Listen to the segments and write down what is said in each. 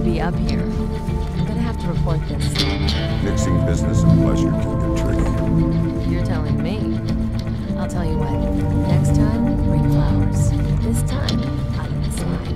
be up here. I'm gonna have to report this. Mixing business and pleasure can get tricky. You're telling me. I'll tell you what. Next time, bring flowers. This time, I let it slide.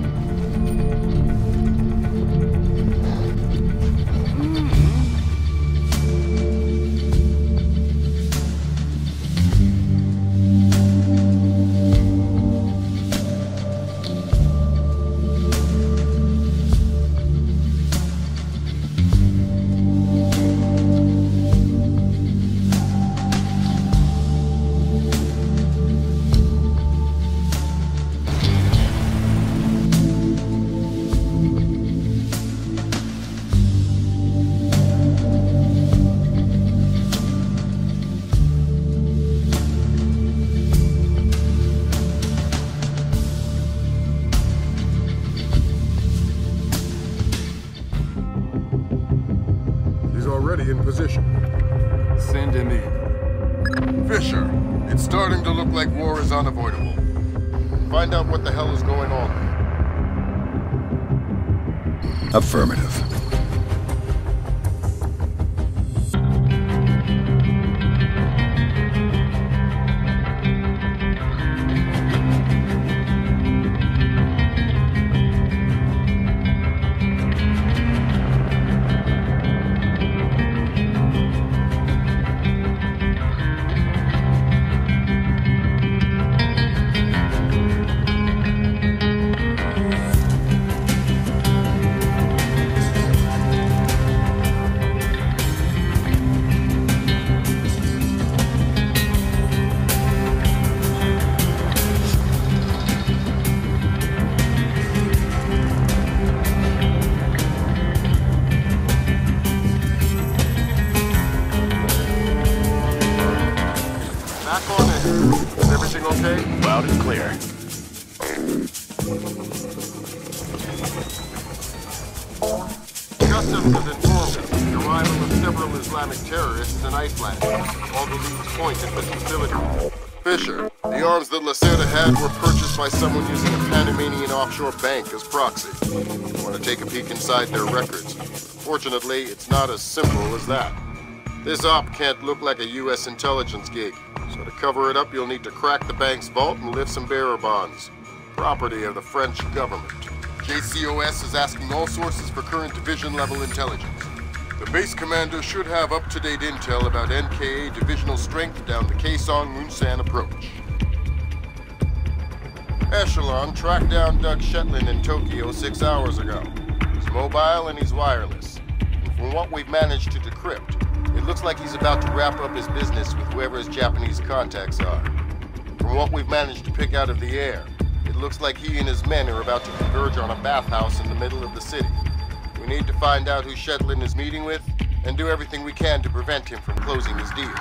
Already in position. Send him in. Fisher, it's starting to look like war is unavoidable. Find out what the hell is going on. Affirmative. Is everything okay? Loud and clear. Customs has informed us of the arrival of several Islamic terrorists in Iceland. All the leads point at this facility. Fisher, the arms that Lacerda had were purchased by someone using a Panamanian offshore bank as proxy. You want to take a peek inside their records. Fortunately, it's not as simple as that. This op can't look like a U.S. intelligence gig, so to cover it up you'll need to crack the bank's vault and lift some bearer bonds. Property of the French government. JCOS is asking all sources for current division-level intelligence. The base commander should have up-to-date intel about NKA divisional strength down the Kaesong-Munsan approach. Echelon tracked down Doug Shetland in Tokyo 6 hours ago. He's mobile and he's wireless. And from what we've managed to decrypt, it looks like he's about to wrap up his business with whoever his Japanese contacts are. From what we've managed to pick out of the air, it looks like he and his men are about to converge on a bathhouse in the middle of the city. We need to find out who Shetland is meeting with, and do everything we can to prevent him from closing his deal.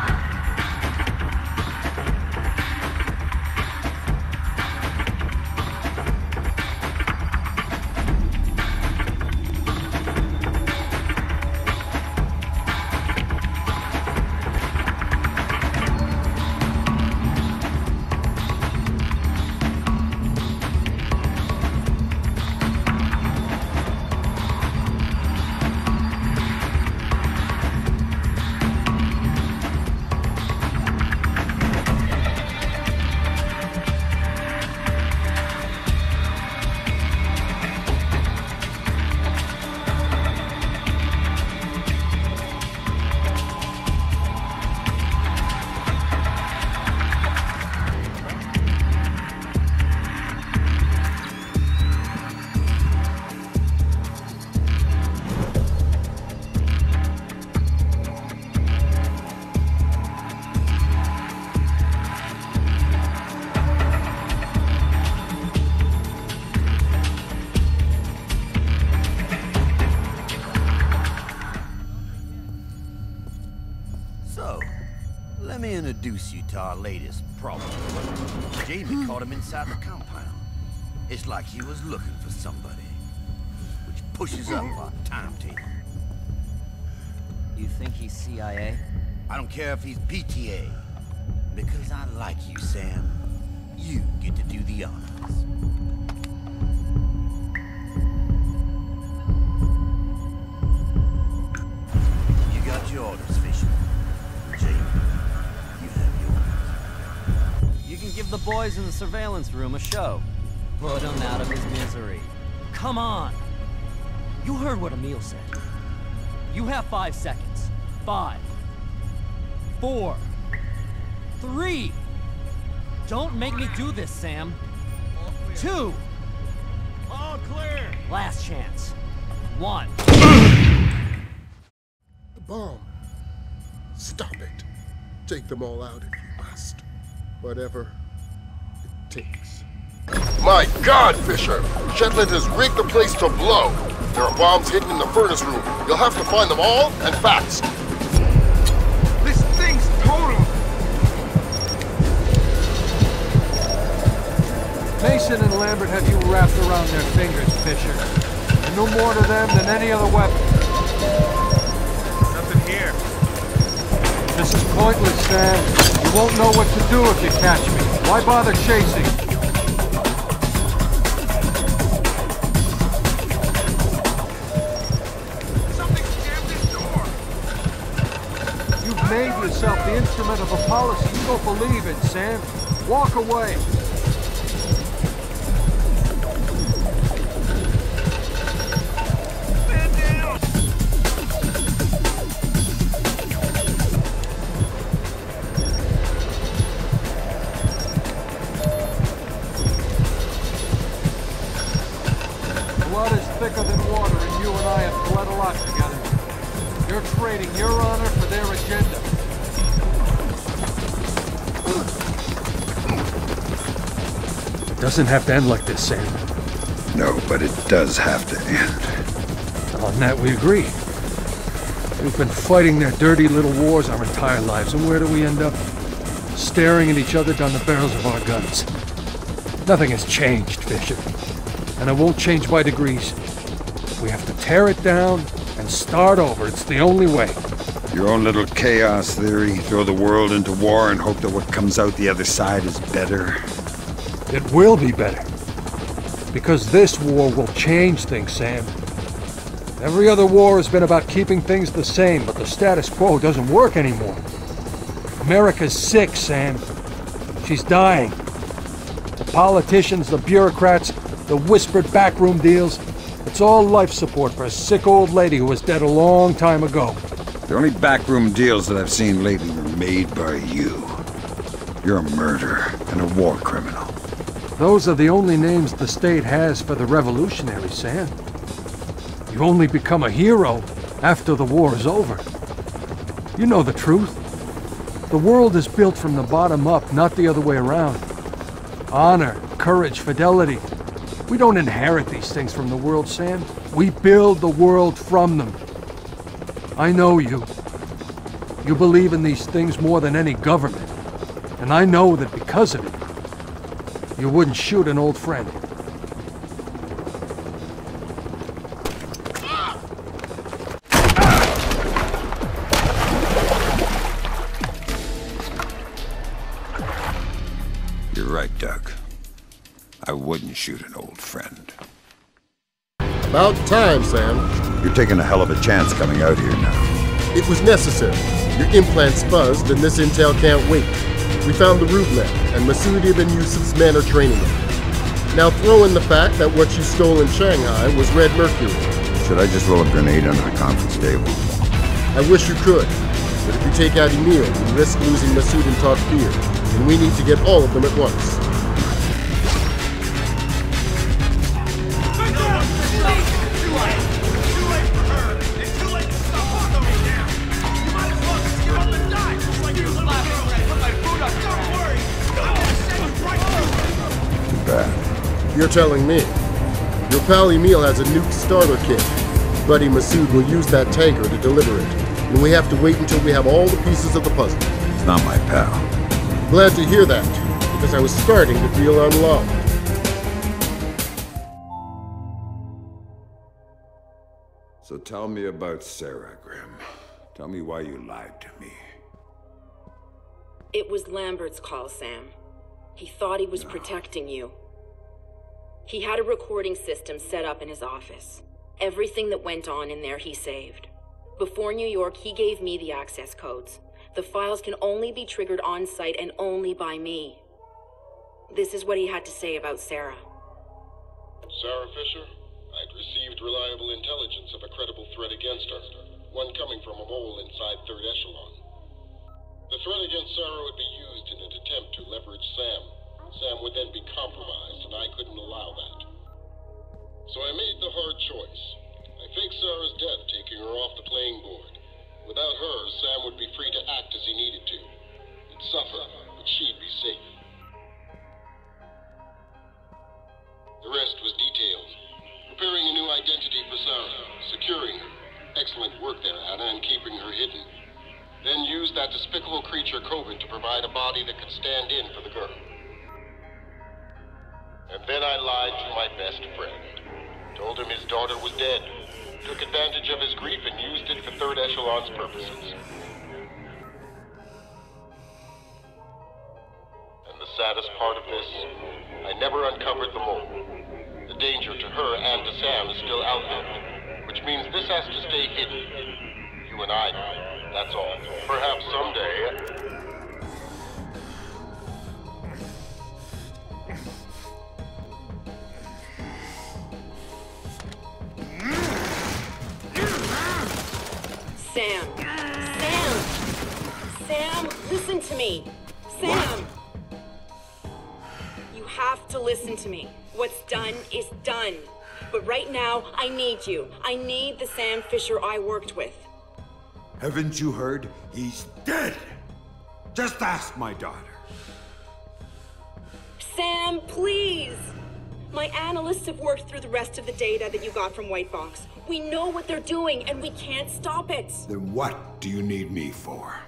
Let me introduce you to our latest problem. Jamie caught him inside the compound. It's like he was looking for somebody, which pushes up our timetable. You think he's CIA? I don't care if he's PTA. Because I like you, Sam. You get to do the honors. your orders, Fisher. Jamie, you have yours. You can give the boys in the surveillance room a show. Put him out of his misery. Come on! You heard what Emil said. You have 5 seconds. 5, 4, 3. Don't make me do this, Sam. 2. All clear! Last chance. 1. The bomb. Stop it. Take them all out if you must. Whatever it takes. My God, Fisher! Shetland has rigged the place to blow. There are bombs hidden in the furnace room. You'll have to find them all, and fast. This thing's total. Mason and Lambert have you wrapped around their fingers, Fisher. And no more to them than any other weapon. Nothing here. This is pointless, Sam. You won't know what to do if you catch me. Why bother chasing? Something's jammed this door. You've made yourself the instrument of a policy you don't believe in, Sam. Walk away. Blood is thicker than water, and you and I have bled a lot together. You're trading your honor for their agenda. It doesn't have to end like this, Sam. No, but it does have to end. On that we agree. We've been fighting their dirty little wars our entire lives, and where do we end up? Staring at each other down the barrels of our guns. Nothing has changed, Fisher. And it won't change by degrees. We have to tear it down and start over. It's the only way. Your own little chaos theory, throw the world into war and hope that what comes out the other side is better. It will be better. Because this war will change things, Sam. Every other war has been about keeping things the same, but the status quo doesn't work anymore. America's sick, Sam. She's dying. The politicians, the bureaucrats, the whispered backroom deals, it's all life support for a sick old lady who was dead a long time ago. The only backroom deals that I've seen lately were made by you. You're a murderer and a war criminal. Those are the only names the state has for the revolutionaries, Sam. You only become a hero after the war is over. You know the truth. The world is built from the bottom up, not the other way around. Honor, courage, fidelity. We don't inherit these things from the world, Sam. We build the world from them. I know you. You believe in these things more than any government. And I know that because of it, you wouldn't shoot an old friend. You're right, Doug. I wouldn't shoot an old friend. About time, Sam. You're taking a hell of a chance coming out here now. It was necessary. Your implants buzzed, and this intel can't wait. We found the root lab, and Masood Ibn Yusuf's men are training it. Now throw in the fact that what you stole in Shanghai was red mercury. Should I just roll a grenade under the conference table? I wish you could, but if you take out Emil, you risk losing Masood and Takfir, and we need to get all of them at once. You're telling me. Your pal Emil has a nuke starter kit. Buddy Masood will use that tanker to deliver it. And we have to wait until we have all the pieces of the puzzle. It's not my pal. Glad to hear that, because I was starting to feel unloved. So tell me about Sarah, Grim. Tell me why you lied to me. It was Lambert's call, Sam. He thought he was protecting you. He had a recording system set up in his office. Everything that went on in there he saved. Before New York, he gave me the access codes. The files can only be triggered on-site and only by me. This is what he had to say about Sarah. Sarah Fisher, I'd received reliable intelligence of a credible threat against her, one coming from a mole inside Third Echelon. The threat against Sarah would be used in an attempt to leverage Sam. Sam would then be compromised, and I couldn't allow that. So I made the hard choice. I faked Sarah's death, taking her off the playing board. Without her, Sam would be free to act as he needed to. He'd suffer, but she'd be safe. The rest was detailed. Preparing a new identity for Sarah, securing her. Excellent work there, Anna, and keeping her hidden. Then used that despicable creature, COVID, to provide a body that could stand in for the girl. And then I lied to my best friend. Told him his daughter was dead. Took advantage of his grief and used it for Third Echelon's purposes. And the saddest part of this, I never uncovered the mole. The danger to her and to Sam is still out there, which means this has to stay hidden. You and I know, that's all. Perhaps someday... Sam! Sam! Sam, listen to me! Sam! You have to listen to me. What's done is done. But right now, I need you. I need the Sam Fisher I worked with. Haven't you heard? He's dead! Just ask my daughter. Sam, please! My analysts have worked through the rest of the data that you got from White Box. We know what they're doing, and we can't stop it. Then what do you need me for?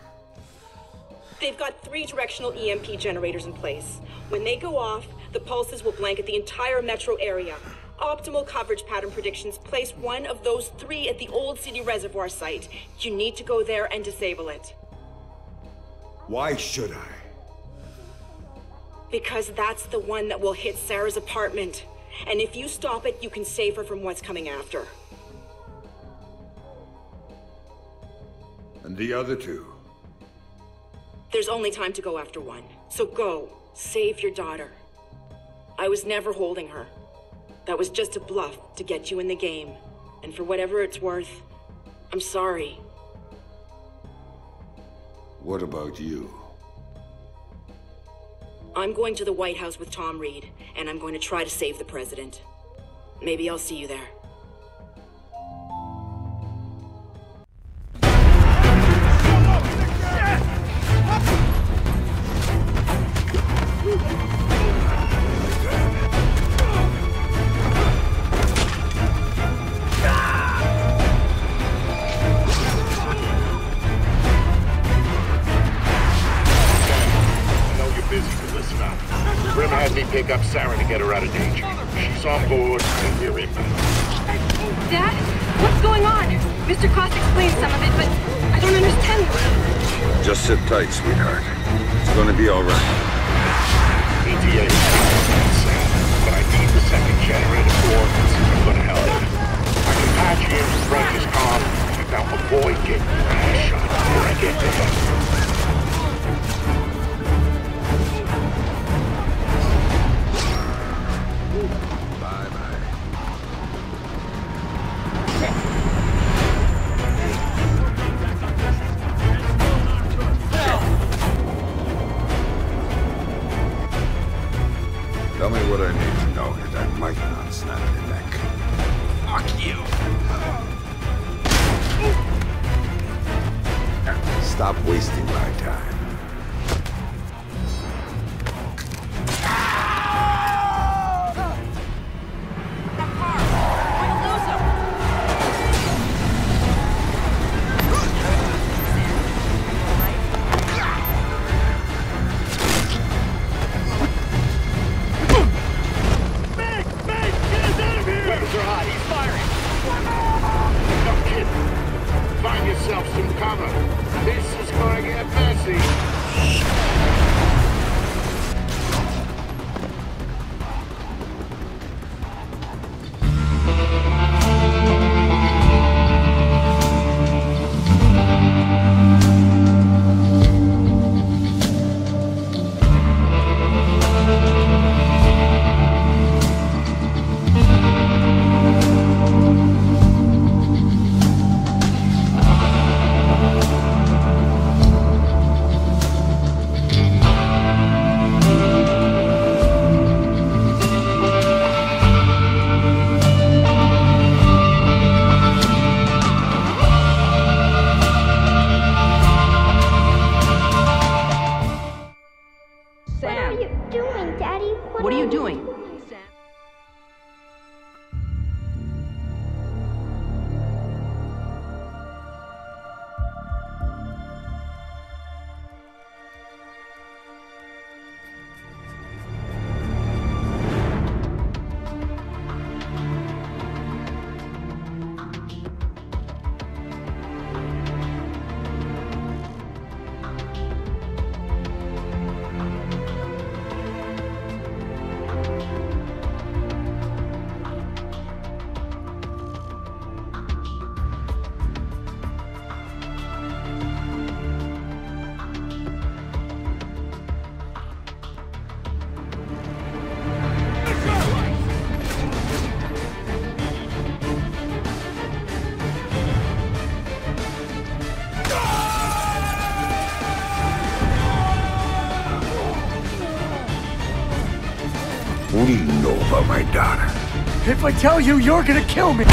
They've got 3 directional EMP generators in place. When they go off, the pulses will blanket the entire metro area. Optimal coverage pattern predictions place one of those 3 at the Old City Reservoir site. You need to go there and disable it. Why should I? Because that's the one that will hit Sarah's apartment. And if you stop it, you can save her from what's coming after. And the other 2? There's only time to go after one. So go. Save your daughter. I was never holding her. That was just a bluff to get you in the game. And for whatever it's worth, I'm sorry. What about you? I'm going to the White House with Tom Reed, and I'm going to try to save the president. Maybe I'll see you there. Pick up Sarah to get her out of danger. She's on board, and you're in. Dad? What's going on? Mr. Cross explained some of it, but I don't understand. Just sit tight, sweetheart. It's gonna be all right. ETA is Sam, but I need the second generator coordinates if I'm gonna help him. I can patch in, break his comm, but now avoid getting shot before I get there. Tell me what I need to know, and I might not snap your neck. Fuck you! Stop wasting my time. Find yourself some cover. This is gonna get messy. Sam. What are you doing, Daddy? What are you doing? What do you know about my daughter? If I tell you, you're gonna kill me!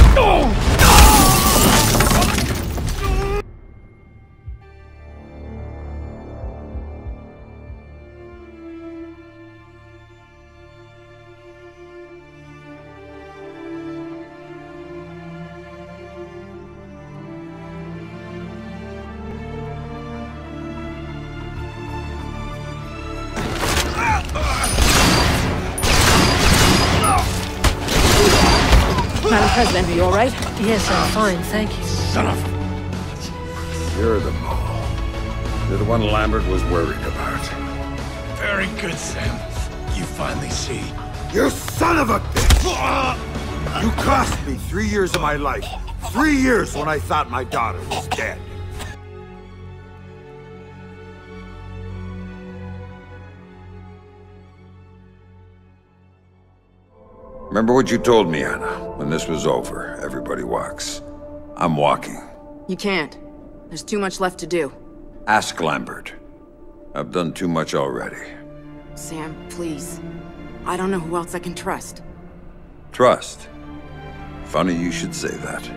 Madam President, are you all right? Yes, I'm fine, thank you. Son of a... You're the mole. You're the one Lambert was worried about. Very good, Sam. You finally see. You son of a bitch! You cost me 3 years of my life. 3 years when I thought my daughter was dead. Remember what you told me, Anna. When this was over, everybody walks. I'm walking. You can't. There's too much left to do. Ask Lambert. I've done too much already. Sam, please. I don't know who else I can trust. Trust? Funny you should say that.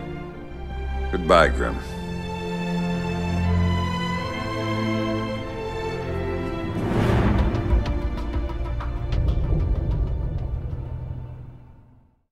Goodbye, Grim.